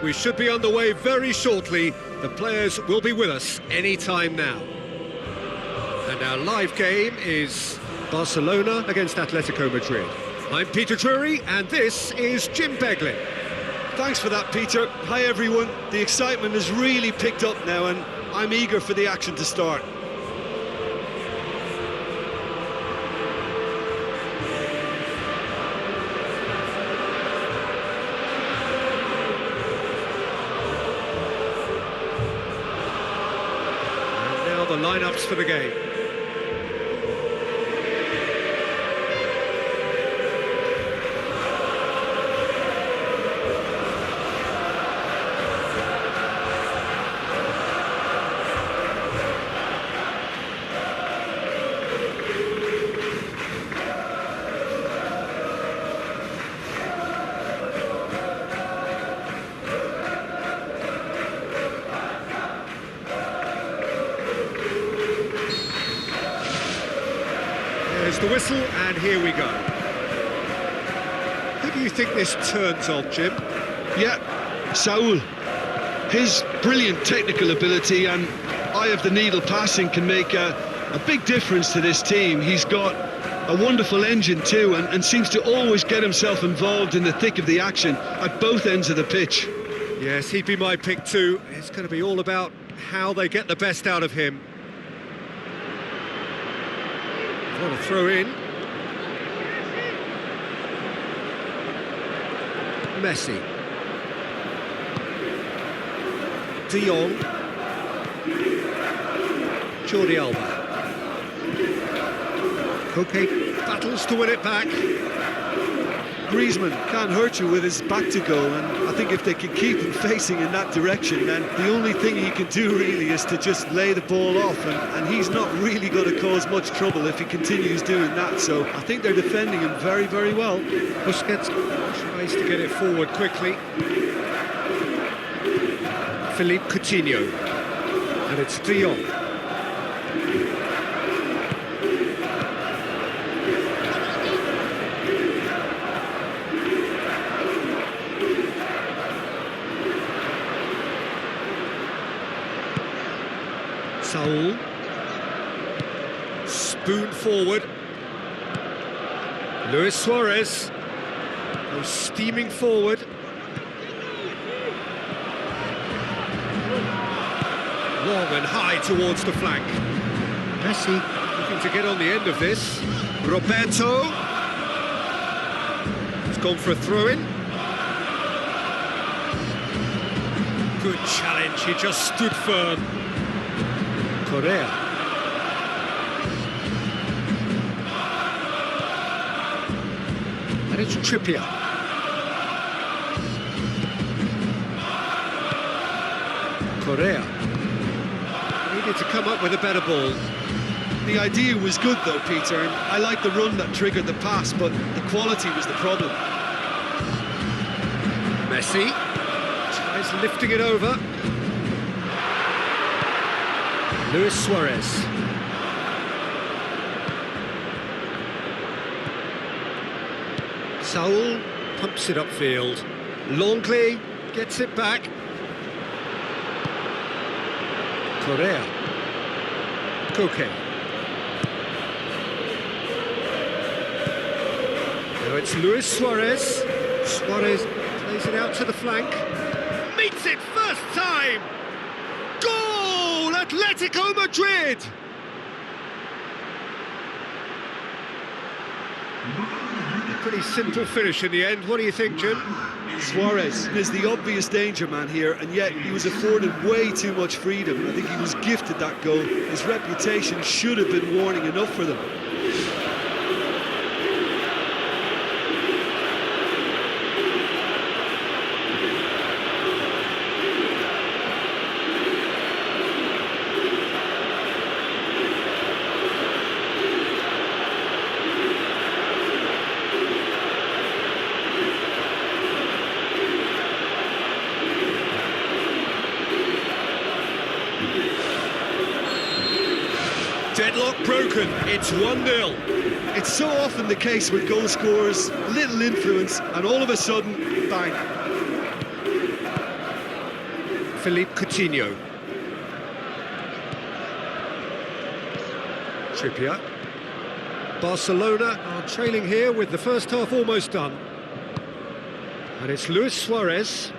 We should be on the way very shortly. The players will be with us any time now. And our live game is Barcelona against Atletico Madrid. I'm Peter Drury, and this is Jim Beglin. Thanks for that, Peter. Hi, everyone. The excitement has really picked up now, and I'm eager for the action to start. And now the lineups for the game. There's the whistle, and here we go. Who do you think this turns on, Jim? Yeah, Saul. His brilliant technical ability and eye of the needle passing can make a big difference to this team. He's got a wonderful engine too, and seems to always get himself involved in the thick of the action at both ends of the pitch. Yes, he'd be my pick too. It's going to be all about how they get the best out of him. What a throw in. Messi. De Jong. Jordi Alba. Koke battles to win it back. Griezmann can't hurt you with his back to goal, and I think if they can keep him facing in that direction, then the only thing he can do really is to just lay the ball off, and he's not really going to cause much trouble if he continues doing that. So I think they're defending him very, very well. Busquets tries to get it forward quickly. Philippe Coutinho, and it's De Jong. Saul, spoon forward. Luis Suarez goes steaming forward. Long and high towards the flank. Messi looking to get on the end of this. Roberto has gone for a throw-in. Good challenge, he just stood firm. Correa. And it's Trippier. Correa. Needed to come up with a better ball. The idea was good though, Peter, and I like the run that triggered the pass, but the quality was the problem. Messi tries lifting it over. Luis Suarez. Saul pumps it upfield. Longley gets it back. Correa. Koke. Now it's Luis Suarez. Suarez plays it out to the flank. Meets it first time! Goal! Atletico Madrid! A pretty simple finish in the end. What do you think, Jim? Suarez is the obvious danger man here, and yet he was afforded way too much freedom. I think he was gifted that goal. His reputation should have been warning enough for them. Deadlock broken, it's 1-0. It's so often the case with goal scorers, little influence, and all of a sudden, bang. Philippe Coutinho. Trippier. Barcelona are trailing here with the first half almost done. And it's Luis Suarez.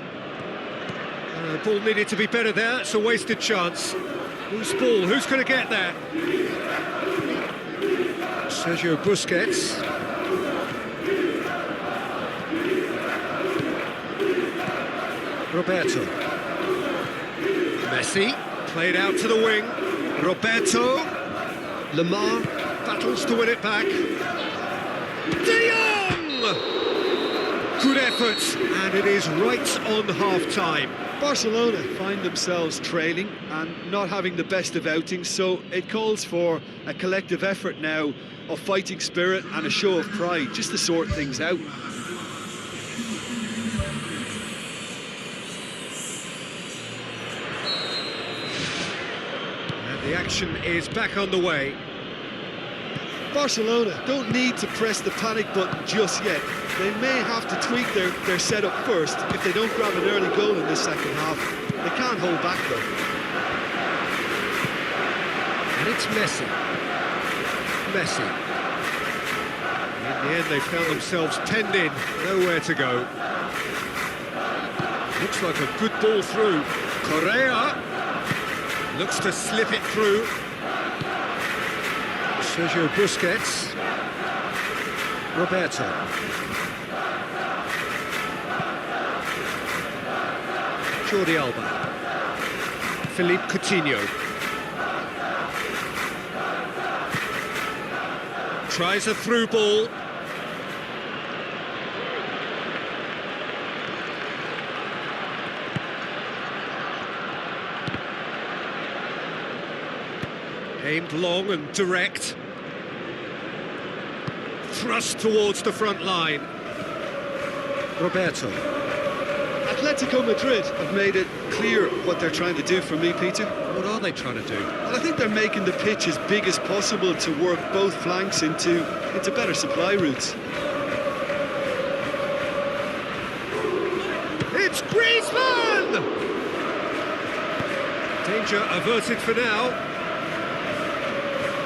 Ball needed to be better there, it's a wasted chance. Whose ball? Who's going to get there? Sergio Busquets. Roberto. Messi, played out to the wing. Roberto. Lamar battles to win it back. De Jong! Good effort, and it is right on half-time. Barcelona find themselves trailing and not having the best of outings, so it calls for a collective effort now of fighting spirit and a show of pride, just to sort things out. And the action is back on the way. Barcelona don't need to press the panic button just yet. They may have to tweak their setup first if they don't grab an early goal in this second half. They can't hold back though. And it's Messi. Messi. In the end, they found themselves penned in, nowhere to go. Looks like a good ball through. Correa looks to slip it through. Sergio Busquets. Roberto. Jordi Alba. Philippe Coutinho. Tries a through ball. Aimed long and direct. Thrust towards the front line. Roberto. Atletico Madrid have made it clear what they're trying to do for me, Peter. What are they trying to do? Well, I think they're making the pitch as big as possible to work both flanks into better supply routes. It's Griezmann! Danger averted for now.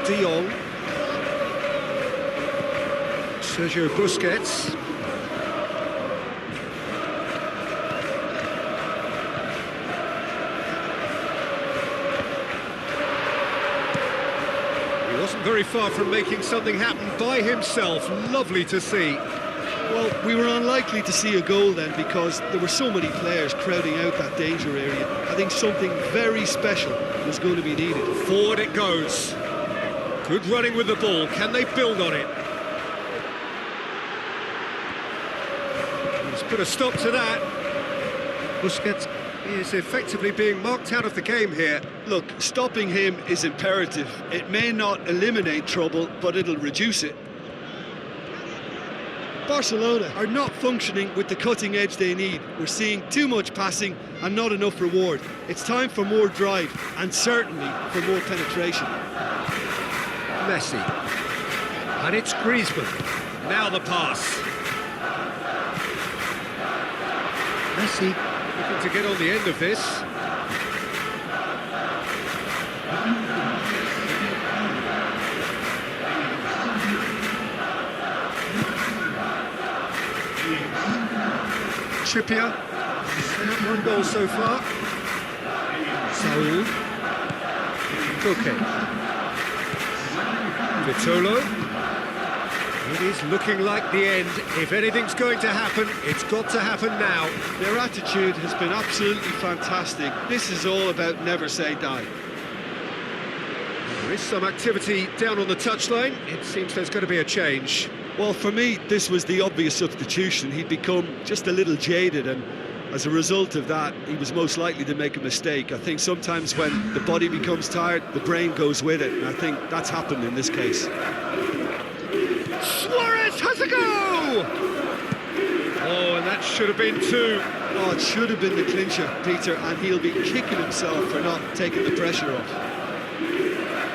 De Jong. Sergio Busquets. He wasn't very far from making something happen by himself. Lovely to see. Well, we were unlikely to see a goal then because there were so many players crowding out that danger area. I think something very special was going to be needed. Forward it goes. Good running with the ball. Can they build on it? Let's put a stop to that. Busquets is effectively being marked out of the game here. Look, stopping him is imperative. It may not eliminate trouble, but it'll reduce it. Barcelona are not functioning with the cutting edge they need. We're seeing too much passing and not enough reward. It's time for more drive and certainly for more penetration. Messi. And it's Griezmann. Now the pass. Messi looking to get on the end of this. Trippier. One goal so far. Saul. Koke. Vitolo. It is looking like the end. If anything's going to happen, it's got to happen now. Their attitude has been absolutely fantastic. This is all about never say die. There is some activity down on the touchline. It seems there's going to be a change. Well, for me, this was the obvious substitution. He'd become just a little jaded, and as a result of that, he was most likely to make a mistake. I think sometimes when the body becomes tired, the brain goes with it, and I think that's happened in this case. Suarez has a go! Oh, and that should have been two. Oh, it should have been the clincher, Peter, and he'll be kicking himself for not taking the pressure off.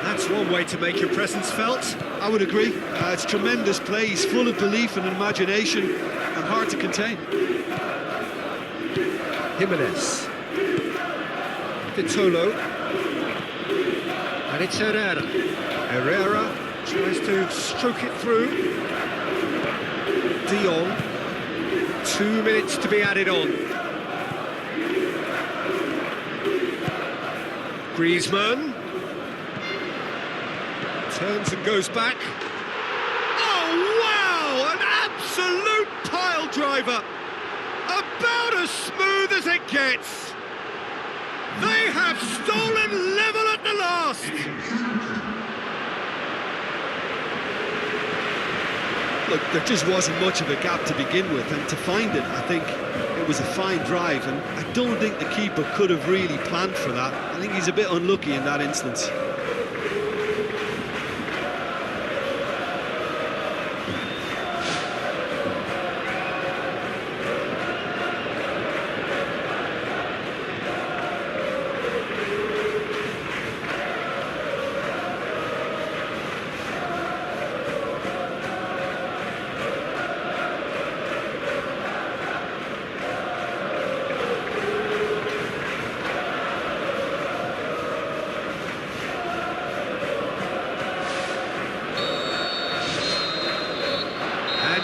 That's one way to make your presence felt. I would agree. It's tremendous play. He's full of belief and imagination and hard to contain. Jimenez. Vitolo. And it's Herrera. Herrera tries to stroke it through. De Jong. 2 minutes to be added on. Griezmann. Turns and goes back. Oh, wow! An absolute pile driver! About as smooth as it gets! They have stolen level at the last! Look, there just wasn't much of a gap to begin with, and to find it, I think it was a fine drive, and I don't think the keeper could have really planned for that. I think he's a bit unlucky in that instance.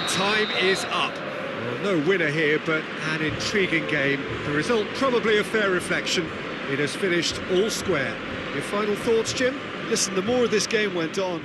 Time is up. Well, no winner here, but an intriguing game. The result probably a fair reflection. It has finished all square. Your final thoughts, Jim? Listen, the more this game went on...